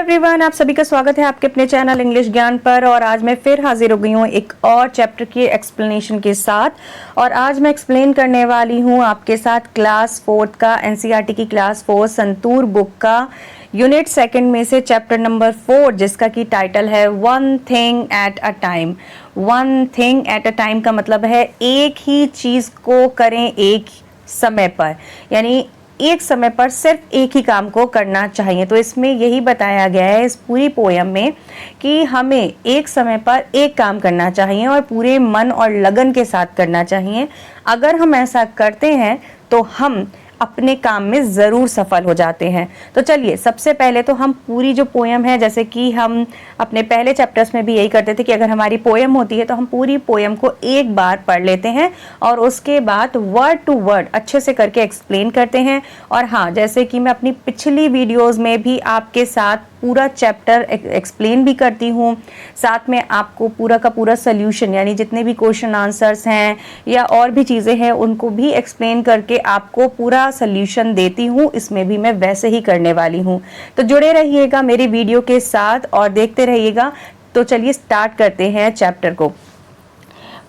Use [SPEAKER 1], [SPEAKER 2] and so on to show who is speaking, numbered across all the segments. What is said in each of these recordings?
[SPEAKER 1] Everyone, आप सभी का स्वागत है आपके अपने चैनल इंग्लिश ज्ञान पर। और आज मैं फिर हाजिर हो गई हूँ एक और चैप्टर की एक्सप्लेनेशन के साथ। और आज मैं एक्सप्लेन करने वाली हूँ आपके साथ क्लास 4 का एनसीईआरटी की क्लास 4 संतूर बुक का यूनिट 2 में से चैप्टर नंबर 4, जिसका की टाइटल है one thing at a time. One thing at a time का मतलब है एक ही चीज को करें एक समय पर, यानी एक समय पर सिर्फ एक ही काम को करना चाहिए। तो इसमें यही बताया गया है इस पूरी पोयम में कि हमें एक समय पर एक काम करना चाहिए और पूरे मन और लगन के साथ करना चाहिए। अगर हम ऐसा करते हैं तो हम अपने काम में ज़रूर सफल हो जाते हैं। तो चलिए, सबसे पहले तो हम पूरी जो पोयम है, जैसे कि हम अपने पहले चैप्टर्स में भी यही करते थे कि अगर हमारी पोयम होती है तो हम पूरी पोयम को एक बार पढ़ लेते हैं और उसके बाद वर्ड टू वर्ड अच्छे से करके एक्सप्लेन करते हैं। और हाँ, जैसे कि मैं अपनी पिछली वीडियोज़ में भी आपके साथ पूरा चैप्टर एक्सप्लेन भी करती हूँ, साथ में आपको पूरा का पूरा सोल्यूशन, यानी जितने भी क्वेश्चन आंसर्स हैं या और भी चीज़ें हैं उनको भी एक्सप्लेन करके आपको पूरा सोल्यूशन देती हूँ। इसमें भी मैं वैसे ही करने वाली हूँ। तो जुड़े रहिएगा मेरी वीडियो के साथ और देखते रहिएगा। तो चलिए स्टार्ट करते हैं चैप्टर को।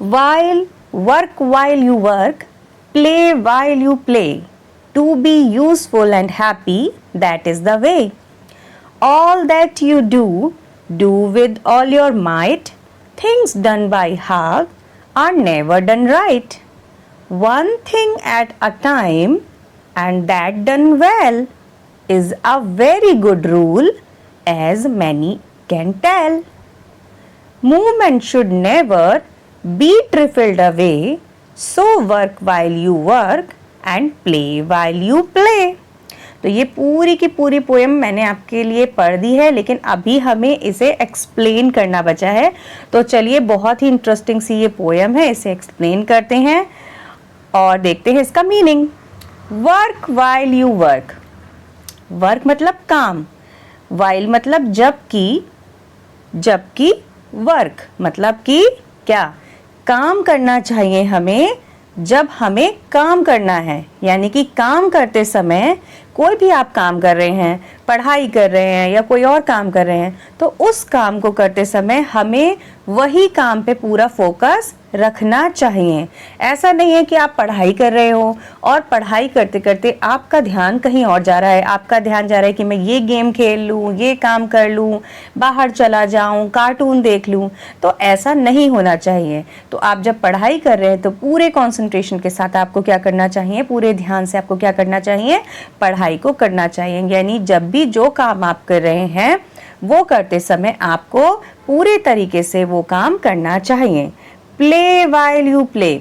[SPEAKER 1] While work while you work, play while you play, to be useful and happy, that is the way. All that you do with all your might. Things done by half are never done right. One thing at a time, and that done well, is a very good rule, as many can tell. Movement should never be trifled away, so work while you work and play while you play. तो ये पूरी की पूरी poem मैंने आपके लिए पढ़ दी है, लेकिन अभी हमें इसे एक्सप्लेन करना बचा है। तो चलिए, बहुत ही इंटरेस्टिंग सी ये पोएम है, इसे एक्सप्लेन करते हैं और देखते हैं इसका meaning. Work while you work. Work मतलब काम, वाइल मतलब जबकि, जबकि वर्क मतलब कि क्या, काम करना चाहिए हमें जब हमें काम करना है। यानी कि काम करते समय, कोई भी आप काम कर रहे हैं, पढ़ाई कर रहे हैं या कोई और काम कर रहे हैं, तो उस काम को करते समय हमें वही काम पे पूरा फोकस रखना चाहिए। ऐसा नहीं है कि आप पढ़ाई कर रहे हो और पढ़ाई करते करते आपका ध्यान कहीं और जा रहा है। आपका ध्यान जा रहा है कि मैं ये गेम खेल लूँ, ये काम कर लूँ, बाहर चला जाऊँ, कार्टून देख लूँ। तो ऐसा नहीं होना चाहिए। तो आप जब पढ़ाई कर रहे हैं तो पूरे कंसंट्रेशन के साथ आपको क्या करना चाहिए, पूरे ध्यान से आपको क्या करना चाहिए, पढ़ाई को करना चाहिए। यानी जब भी जो काम आप कर रहे हैं वो करते समय आपको पूरे तरीके से वो काम करना चाहिए। प्ले वाइल यू प्ले,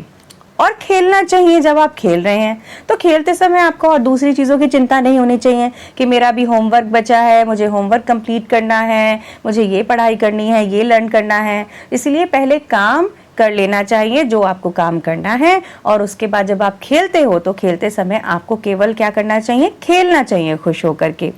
[SPEAKER 1] और खेलना चाहिए जब आप खेल रहे हैं। तो खेलते समय आपको और दूसरी चीज़ों की चिंता नहीं होनी चाहिए कि मेरा भी होमवर्क बचा है, मुझे होमवर्क कंप्लीट करना है, मुझे ये पढ़ाई करनी है, ये लर्न करना है। इसलिए पहले काम कर लेना चाहिए जो आपको काम करना है, और उसके बाद जब आप खेलते हो तो खेलते समय आपको केवल क्या करना चाहिए, खेलना चाहिए खुश होकर के।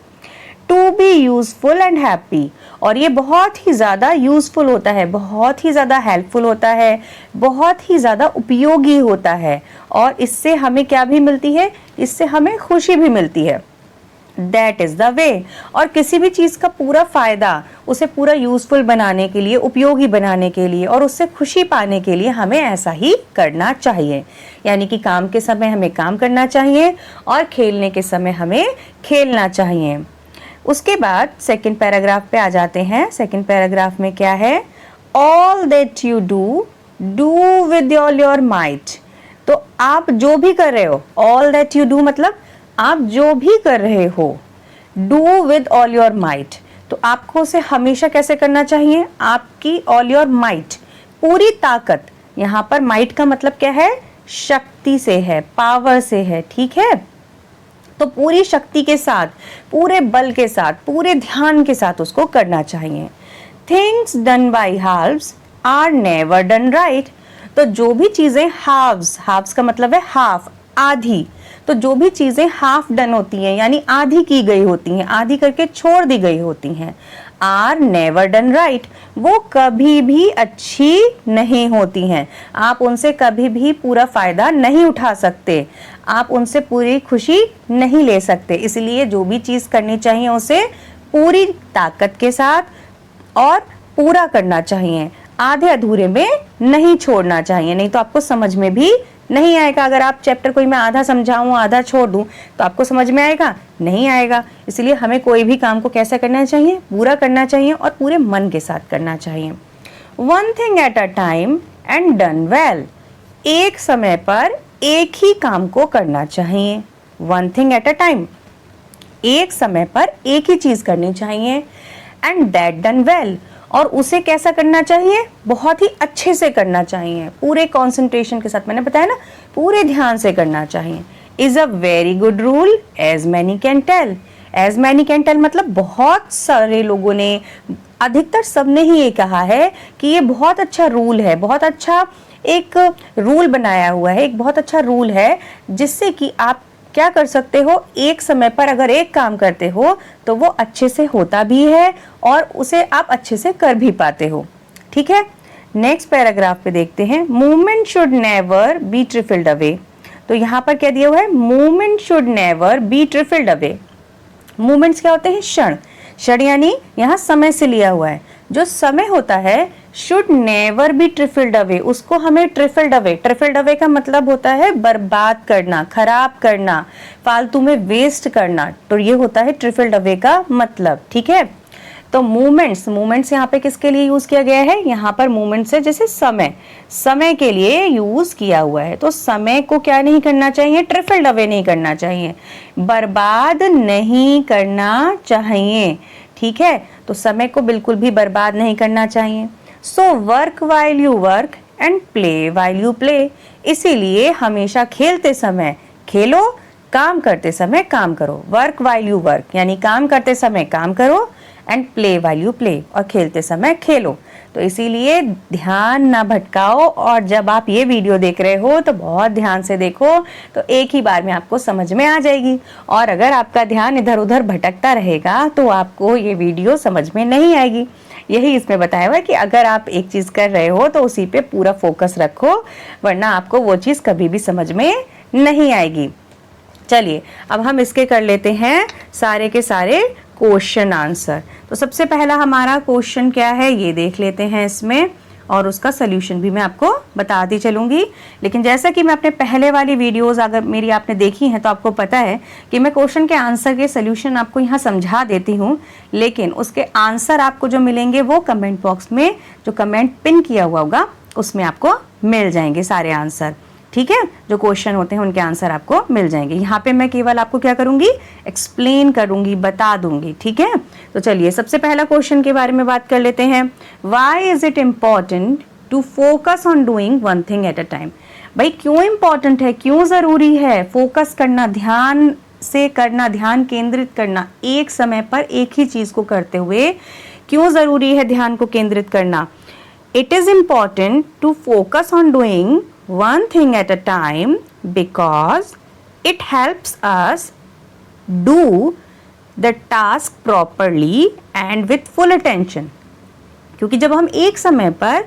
[SPEAKER 1] To be useful and happy, और ये बहुत ही ज़्यादा यूजफुल होता है, बहुत ही ज़्यादा हेल्पफुल होता है, बहुत ही ज़्यादा उपयोगी होता है। और इससे हमें क्या भी मिलती है, इससे हमें खुशी भी मिलती है। That is the way. और किसी भी चीज़ का पूरा फ़ायदा, उसे पूरा यूज़फुल बनाने के लिए, उपयोगी बनाने के लिए और उससे खुशी पाने के लिए हमें ऐसा ही करना चाहिए। यानी कि काम के समय हमें काम करना चाहिए और खेलने के समय हमें खेलना चाहिए। उसके बाद सेकंड पैराग्राफ पे आ जाते हैं। सेकंड पैराग्राफ में क्या है, all that you do with all your might. तो आप जो भी कर रहे हो, ऑल दैट यू डू मतलब आप जो भी कर रहे हो, do with all your might, तो आपको उसे हमेशा कैसे करना चाहिए, आपकी ऑल योर माइट, पूरी ताकत। यहाँ पर माइट का मतलब क्या है, शक्ति से है, पावर से है, ठीक है। तो पूरी शक्ति के साथ, पूरे बल के साथ, पूरे ध्यान के साथ उसको करना चाहिए। Things done by halves are never done right. तो जो भी चीजें हाफ्स, हाफ्स का मतलब है हाफ, आधी, तो जो भी चीजें हाफ डन होती हैं यानी आधी की गई होती हैं, आधी करके छोड़ दी गई होती हैं, आर नेवर डन राइट, वो कभी भी अच्छी नहीं होती हैं। आप उनसे कभी भी पूरा फायदा नहीं उठा सकते, आप उनसे पूरी खुशी नहीं ले सकते। इसलिए जो भी चीज करनी चाहिए उसे पूरी ताकत के साथ और पूरा करना चाहिए, आधे अधूरे में नहीं छोड़ना चाहिए, नहीं तो आपको समझ में भी नहीं आएगा। अगर आप चैप्टर कोई मैं आधा समझाऊं आधा छोड़ दूं तो आपको समझ में आएगा? नहीं आएगा। इसलिए हमें कोई भी काम को कैसा करना चाहिए? पूरा करना चाहिए और पूरे मन के साथ करना चाहिए। One thing at a time and done well. एक समय पर एक ही काम को करना चाहिए। One thing at a time, एक समय पर एक ही चीज करनी चाहिए। एंड दैट डन वेल, और उसे कैसा करना चाहिए? बहुत ही अच्छे से करना चाहिए, पूरे कंसंट्रेशन के साथ। मैंने बताया ना, पूरे ध्यान से करना चाहिए। Is a very good rule as many can tell. As many can tell मतलब बहुत सारे लोगों ने, अधिकतर सबने ही ये कहा है कि ये बहुत अच्छा रूल है, बहुत अच्छा एक रूल बनाया हुआ है, एक बहुत अच्छा रूल है जिससे कि आप क्या कर सकते हो, एक समय पर अगर एक काम करते हो तो वो अच्छे से होता भी है और उसे आप अच्छे से कर भी पाते हो। ठीक है, नेक्स्ट पैराग्राफ पे देखते हैं। Movement should never be trifled away. तो यहाँ पर क्या दिया हुआ है? Movement should never be trifled away. Movements क्या होते हैं? क्षण। क्षण यानी यहाँ समय से लिया हुआ है। जो समय होता है should never be trifled away, उसको हमें ट्रिफल्ड अवे, ट्रिफल्ड अवे का मतलब होता है बर्बाद करना, खराब करना, फालतू में वेस्ट करना, तो ये होता है ट्रिफल्ड अवे का मतलब। ठीक है, तो मूवमेंट्स, मूवमेंट्स यहाँ पे किसके लिए यूज किया गया है? यहाँ पर मूवमेंट्स है जैसे समय, समय के लिए यूज किया हुआ है। तो समय को क्या नहीं करना चाहिए? ट्रिफल्ड अवे नहीं करना चाहिए, बर्बाद नहीं करना चाहिए। ठीक है, तो समय को बिल्कुल भी बर्बाद नहीं करना चाहिए। So work while you work and play while you play. इसीलिए हमेशा खेलते समय खेलो, काम करते समय काम करो। वर्क वाइल यू वर्क यानी काम करते समय काम करो, and play while you play, और खेलते समय खेलो। तो इसीलिए ध्यान ना भटकाओ, और जब आप ये वीडियो देख रहे हो तो बहुत ध्यान से देखो, तो एक ही बार में आपको समझ में आ जाएगी। और अगर आपका ध्यान इधर उधर भटकता रहेगा तो आपको ये वीडियो समझ में नहीं आएगी। यही इसमें बताया हुआ है कि अगर आप एक चीज कर रहे हो तो उसी पे पूरा फोकस रखो, वरना आपको वो चीज कभी भी समझ में नहीं आएगी। चलिए अब हम इसके कर लेते हैं सारे के सारे क्वेश्चन आंसर। तो सबसे पहला हमारा क्वेश्चन क्या है ये देख लेते हैं इसमें, और उसका सोल्यूशन भी मैं आपको बताती चलूंगी। लेकिन जैसा कि मैं अपने पहले वाली वीडियोस अगर मेरी आपने देखी हैं तो आपको पता है कि मैं क्वेश्चन के आंसर के सोल्यूशन आपको यहाँ समझा देती हूँ, लेकिन उसके आंसर आपको जो मिलेंगे वो कमेंट बॉक्स में जो कमेंट पिन किया हुआ होगा उसमें आपको मिल जाएंगे सारे आंसर। ठीक है, जो क्वेश्चन होते हैं उनके आंसर आपको मिल जाएंगे। यहाँ पे मैं केवल आपको क्या करूंगी? एक्सप्लेन करूंगी, बता दूंगी। ठीक है, तो चलिए सबसे पहला क्वेश्चन के बारे में बात कर लेते हैं। Why is it important to focus on doing one thing at a time? भाई क्यों इंपॉर्टेंट है, क्यों जरूरी है फोकस करना, ध्यान से करना, ध्यान केंद्रित करना, एक समय पर एक ही चीज को करते हुए क्यों जरूरी है ध्यान को केंद्रित करना? It is important to focus on doing one thing at a time because it helps us do the task properly and with full attention। क्योंकि जब हम एक समय पर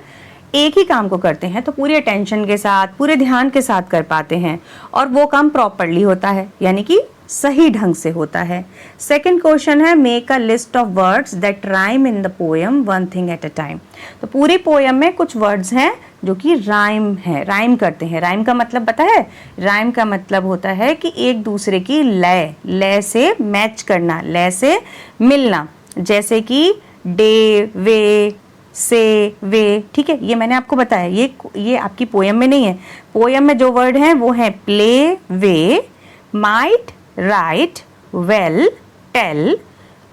[SPEAKER 1] एक ही काम को करते हैं तो पूरे अटेंशन के साथ, पूरे ध्यान के साथ कर पाते हैं और वो काम प्रॉपरली होता है, यानी कि सही ढंग से होता है। सेकंड क्वेश्चन है make a list of words that rhyme in the poem one thing at a time. तो पूरी पोएम में कुछ वर्ड्स हैं जो कि राइम है, राइम करते हैं। राइम का मतलब पता है? राइम का मतलब होता है कि एक दूसरे की लय, लय से मैच करना, लय से मिलना, जैसे कि डे, वे, से, वे। ठीक है, ये मैंने आपको बताया, ये आपकी पोएम में नहीं है। पोएम में जो वर्ड हैं वो हैं play, way, might, right, well, tell,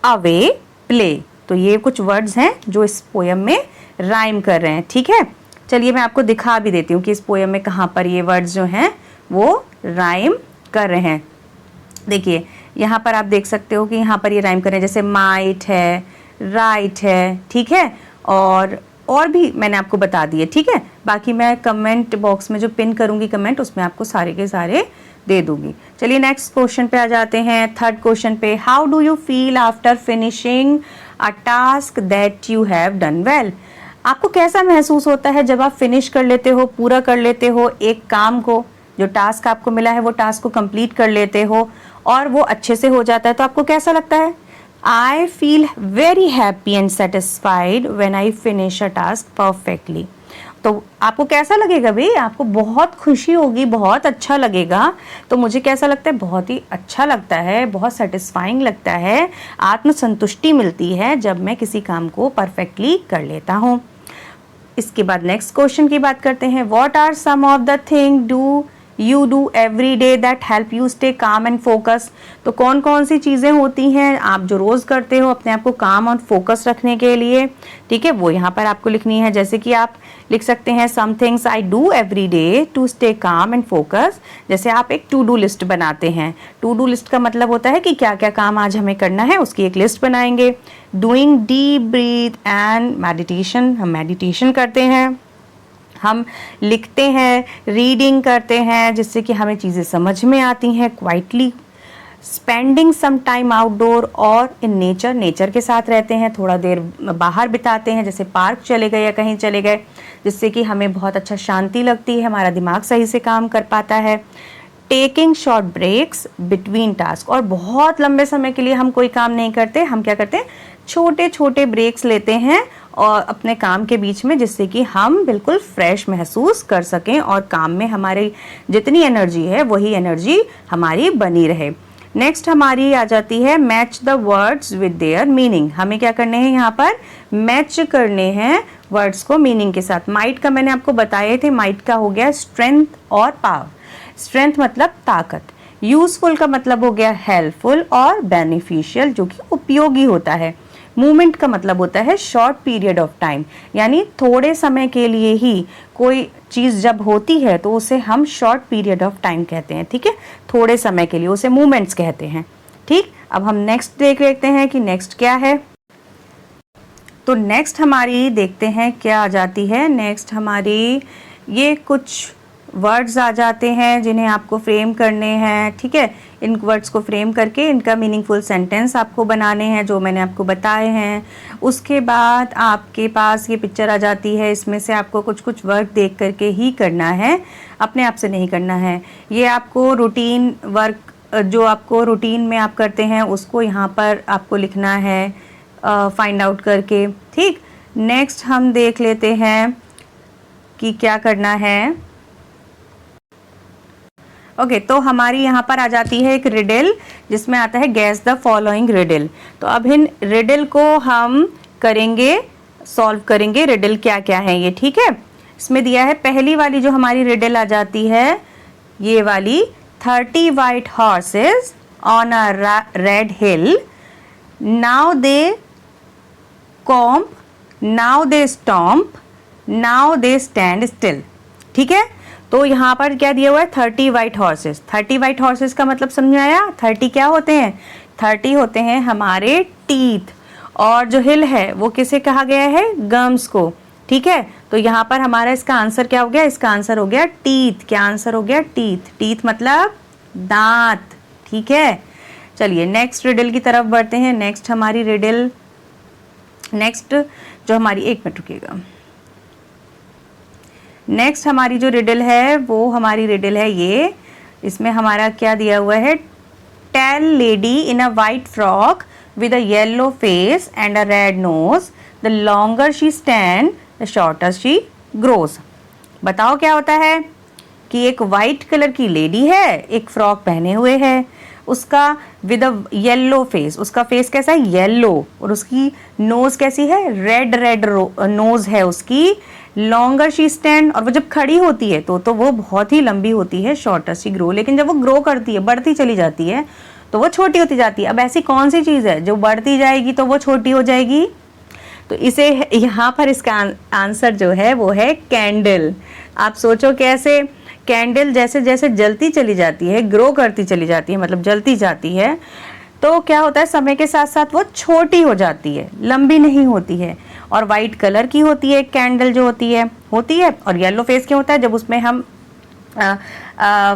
[SPEAKER 1] away, play. तो ये कुछ वर्ड्स हैं जो इस पोएम में राइम कर रहे हैं। ठीक है, चलिए मैं आपको दिखा भी देती हूँ कि इस पोएम में कहाँ पर ये वर्ड्स जो हैं वो राइम कर रहे हैं। देखिए यहाँ पर आप देख सकते हो कि यहाँ पर ये राइम कर रहे हैं, जैसे माइट है, राइट है। ठीक है, और भी मैंने आपको बता दिए। ठीक है, बाकी मैं कमेंट बॉक्स में जो पिन करूंगी कमेंट उसमें आपको सारे के सारे दे दूंगी। चलिए नेक्स्ट क्वेश्चन पे आ जाते हैं, थर्ड क्वेश्चन पे। How do you feel after finishing a task that you have done well? आपको कैसा महसूस होता है जब आप फिनिश कर लेते हो, पूरा कर लेते हो एक काम को, जो टास्क आपको मिला है वो टास्क को कंप्लीट कर लेते हो और वो अच्छे से हो जाता है, तो आपको कैसा लगता है? I feel very happy and satisfied when I finish a task perfectly. तो आपको कैसा लगेगा भाई? आपको बहुत खुशी होगी, बहुत अच्छा लगेगा। तो मुझे कैसा लगता है? बहुत ही अच्छा लगता है, बहुत सेटिस्फाइंग लगता है, आत्मसंतुष्टि मिलती है जब मैं किसी काम को परफेक्टली कर लेता हूँ। इसके बाद नेक्स्ट क्वेश्चन की बात करते हैं। What are some of the thing do you do every day that help you stay calm and focus. तो कौन कौन सी चीज़ें होती हैं आप जो रोज़ करते हो अपने आप को काम और फोकस रखने के लिए, ठीक है, वो यहाँ पर आपको लिखनी है। जैसे कि आप लिख सकते हैं some things I do every day to stay calm and focus. जैसे आप एक टू डू लिस्ट बनाते हैं। टू डू लिस्ट का मतलब होता है कि क्या क्या काम आज हमें करना है, उसकी एक लिस्ट बनाएंगे। Doing deep breath and meditation, हम मेडिटेशन करते हैं, हम लिखते हैं, रीडिंग करते हैं जिससे कि हमें चीज़ें समझ में आती हैं quietly. Spending some time outdoor और इन नेचर, नेचर के साथ रहते हैं, थोड़ा देर बाहर बिताते हैं, जैसे पार्क चले गए या कहीं चले गए, जिससे कि हमें बहुत अच्छा शांति लगती है, हमारा दिमाग सही से काम कर पाता है। Taking short breaks between task, और बहुत लंबे समय के लिए हम कोई काम नहीं करते, हम क्या करते हैं, छोटे छोटे ब्रेक्स लेते हैं और अपने काम के बीच में, जिससे कि हम बिल्कुल फ्रेश महसूस कर सकें और काम में हमारी जितनी एनर्जी है वही एनर्जी हमारी बनी रहे। नेक्स्ट हमारी आ जाती है match the words with their meaning. हमें क्या करने हैं यहाँ पर? मैच करने हैं वर्ड्स को मीनिंग के साथ। माइट का मैंने आपको बताए थे, माइट का हो गया स्ट्रेंथ और पावर। स्ट्रेंथ मतलब ताकत, यूजफुल का मतलब हो गया हेल्पफुल और बेनिफिशियल जो कि उपयोगी होता है। मूवमेंट का मतलब होता है शॉर्ट पीरियड ऑफ टाइम, यानी थोड़े समय के लिए ही कोई चीज़ जब होती है तो उसे हम शॉर्ट पीरियड ऑफ टाइम कहते हैं, ठीक है, थोड़े समय के लिए उसे मूवमेंट्स कहते हैं। ठीक, अब हम नेक्स्ट देख लेते हैं कि नेक्स्ट क्या है। तो नेक्स्ट हमारी देखते हैं क्या आ जाती है। नेक्स्ट हमारी ये कुछ वर्ड्स आ जाते हैं जिन्हें आपको फ्रेम करने हैं, ठीक है। इन वर्ड्स को फ्रेम करके इनका मीनिंगफुल सेंटेंस आपको बनाने हैं जो मैंने आपको बताए हैं। उसके बाद आपके पास ये पिक्चर आ जाती है, इसमें से आपको कुछ कुछ वर्क देख करके ही करना है, अपने आप से नहीं करना है। ये आपको रूटीन वर्क जो आपको रूटीन में आप करते हैं उसको यहाँ पर आपको लिखना है फाइंड आउट करके, ठीक। नेक्स्ट हम देख लेते हैं कि क्या करना है। ओके, तो हमारी यहाँ पर आ जाती है एक रिडल जिसमें आता है गैस द फॉलोइंग रिडल। तो अब इन रिडल को हम करेंगे, सॉल्व करेंगे। रिडल क्या क्या है ये, ठीक है। इसमें दिया है पहली वाली जो हमारी रिडल आ जाती है ये वाली, 30 white horses on a red hill, now they comb, now they stomp, now they stand still, ठीक है। तो यहाँ पर क्या दिया हुआ है? 30 white horses। 30 white horses का मतलब समझ आया? 30 क्या होते हैं? 30 होते हैं हमारे टीथ, और जो हिल है वो किसे कहा गया है? गम्स को, ठीक है। तो यहाँ पर हमारा इसका आंसर क्या हो गया? इसका आंसर हो गया टीथ। क्या आंसर हो गया? टीथ। टीथ मतलब दांत, ठीक है। चलिए नेक्स्ट रिडल की तरफ बढ़ते हैं। नेक्स्ट हमारी रिडल, नेक्स्ट जो हमारी, एक मिनट रुकिएगा, नेक्स्ट हमारी जो रिडल है वो हमारी रिडल है ये। इसमें हमारा क्या दिया हुआ है? Tall lady in a white frock with a yellow face and a red nose, the longer she stand the shorter she grows. बताओ क्या होता है कि एक वाइट कलर की लेडी है, एक फ्रॉक पहने हुए है, उसका विद अ येलो फेस, उसका फेस कैसा है? येलो, और उसकी नोज कैसी है? रेड रेड नोज है उसकी। लॉन्गर शी स्टैंड, और वो जब खड़ी होती है तो वो बहुत ही लंबी होती है। शॉर्टर शी ग्रो, लेकिन जब वो ग्रो करती है, बढ़ती चली जाती है, तो वो छोटी होती जाती है। अब ऐसी कौन सी चीज़ है जो बढ़ती जाएगी तो वो छोटी हो जाएगी? तो इसे यहाँ पर इसका आंसर जो है वो है कैंडल। आप सोचो कैसे? कैंडल जैसे जैसे जलती चली जाती है, ग्रो करती चली जाती है, मतलब जलती जाती है, तो क्या होता है समय के साथ साथ वो छोटी हो जाती है, लंबी नहीं होती है। और वाइट कलर की होती है कैंडल जो होती है। और येलो फेस क्यों होता है? जब उसमें हम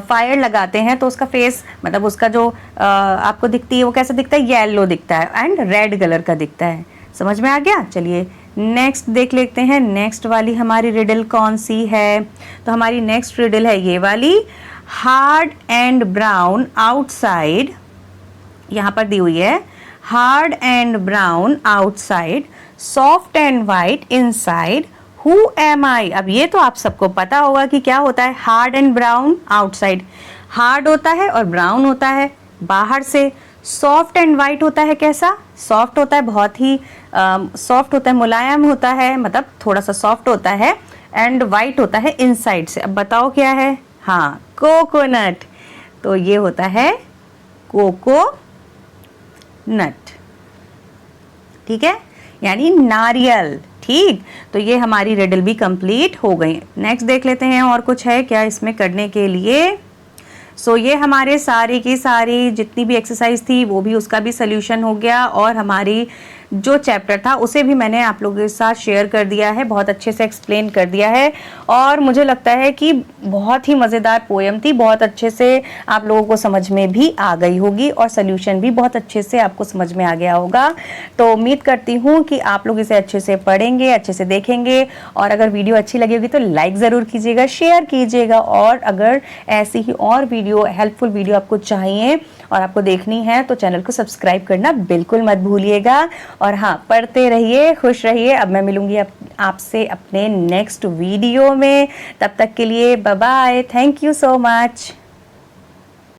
[SPEAKER 1] फायर लगाते हैं तो उसका फेस, मतलब उसका जो आपको दिखती है वो कैसा दिखता है? येलो दिखता है एंड रेड कलर का दिखता है। समझ में आ गया? चलिए नेक्स्ट देख लेते हैं। नेक्स्ट वाली हमारी रिडल कौन सी है? तो हमारी नेक्स्ट रिडल है ये वाली, हार्ड एंड ब्राउन आउटसाइड, यहाँ पर दी हुई है hard and brown outside, soft and white inside, who am I. अब ये तो आप सबको पता होगा कि क्या होता है, hard and brown outside, hard होता है और ब्राउन होता है बाहर से। सॉफ्ट एंड वाइट होता है कैसा, सॉफ्ट होता है, बहुत ही सॉफ्ट होता है, मुलायम होता है, मतलब थोड़ा सा सॉफ्ट होता है। एंड वाइट होता है इनसाइड से। अब बताओ क्या है, हाँ कोकोनट। तो ये होता है कोकोनट, ठीक है, यानी नारियल। ठीक, तो ये हमारी रिडल भी कंप्लीट हो गई। नेक्स्ट देख लेते हैं और कुछ है क्या इसमें करने के लिए। सो ये हमारे सारी की सारी जितनी भी एक्सरसाइज थी वो भी, उसका भी सोल्यूशन हो गया, और हमारी जो चैप्टर था उसे भी मैंने आप लोगों के साथ शेयर कर दिया है, बहुत अच्छे से एक्सप्लेन कर दिया है। और मुझे लगता है कि बहुत ही मज़ेदार पोएम थी, बहुत अच्छे से आप लोगों को समझ में भी आ गई होगी और सोल्यूशन भी बहुत अच्छे से आपको समझ में आ गया होगा। तो उम्मीद करती हूँ कि आप लोग इसे अच्छे से पढ़ेंगे, अच्छे से देखेंगे, और अगर वीडियो अच्छी लगी होगी तो लाइक ज़रूर कीजिएगा, शेयर कीजिएगा, और अगर ऐसी ही और वीडियो, हेल्पफुल वीडियो आपको चाहिए और आपको देखनी है तो चैनल को सब्सक्राइब करना बिल्कुल मत भूलिएगा। और हाँ, पढ़ते रहिए, खुश रहिए। अब मैं मिलूंगी आपसे अपने नेक्स्ट वीडियो में, तब तक के लिए bye bye, thank you so much.